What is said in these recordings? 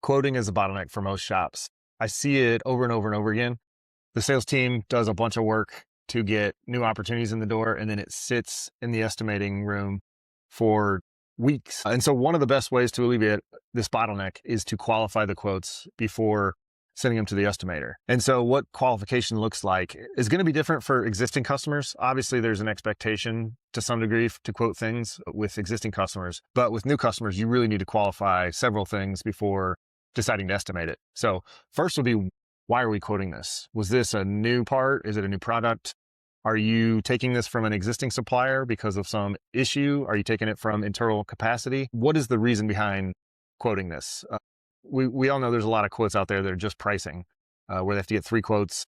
Quoting is a bottleneck for most shops. I see it over and over and over again. The sales team does a bunch of work to get new opportunities in the door, and then it sits in the estimating room for weeks. And so one of the best ways to alleviate this bottleneck is to qualify the quotes before sending them to the estimator. And so what qualification looks like is going to be different for existing customers. Obviously, there's an expectation to some degree to quote things with existing customers, but with new customers, you really need to qualify several things before deciding to estimate it. So first would be, why are we quoting this? Was this a new part? Is it a new product? Are you taking this from an existing supplier because of some issue? Are you taking it from internal capacity? What is the reason behind quoting this? We all know there's a lot of quotes out there that are just pricing, where they have to get 3 quotes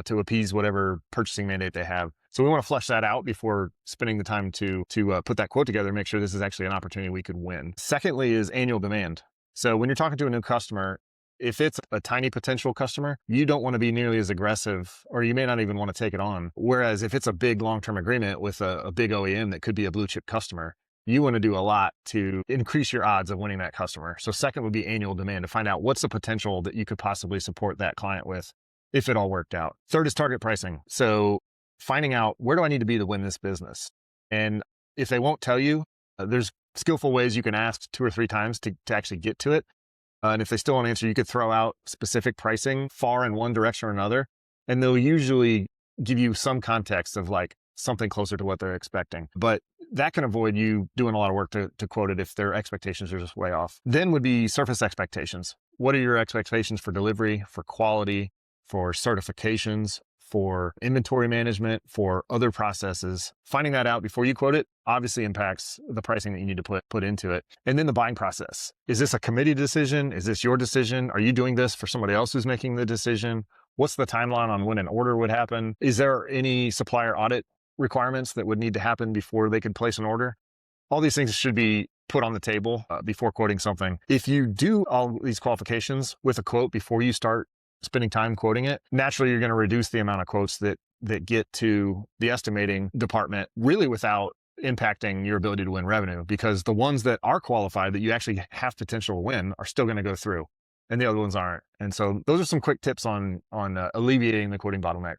to appease whatever purchasing mandate they have. So we want to flesh that out before spending the time to put that quote together and make sure this is actually an opportunity we could win. Secondly is annual demand. So when you're talking to a new customer, if it's a tiny potential customer, you don't want to be nearly as aggressive, or you may not even want to take it on. Whereas if it's a big long-term agreement with a big OEM that could be a blue chip customer, you want to do a lot to increase your odds of winning that customer. So second would be annual demand, to find out what's the potential that you could possibly support that client with if it all worked out. Third is target pricing. So finding out, where do I need to be to win this business? And if they won't tell you, there's skillful ways you can ask 2 or 3 times to actually get to it. And if they still won't answer, you could throw out specific pricing far in one direction or another. And they'll usually give you some context of like something closer to what they're expecting. But that can avoid you doing a lot of work to quote it if their expectations are just way off. Then would be surface expectations. What are your expectations for delivery, for quality, for certifications, for inventory management, for other processes? Finding that out before you quote it obviously impacts the pricing that you need to put into it. And then the buying process. Is this a committee decision? Is this your decision? Are you doing this for somebody else who's making the decision? What's the timeline on when an order would happen? Is there any supplier audit requirements that would need to happen before they could place an order? All these things should be put on the table before quoting something. If you do all these qualifications with a quote before you start spending time quoting it, naturally you're going to reduce the amount of quotes that get to the estimating department, really without impacting your ability to win revenue, because the ones that are qualified that you actually have potential to win are still going to go through, and the other ones aren't. And so those are some quick tips on alleviating the quoting bottleneck.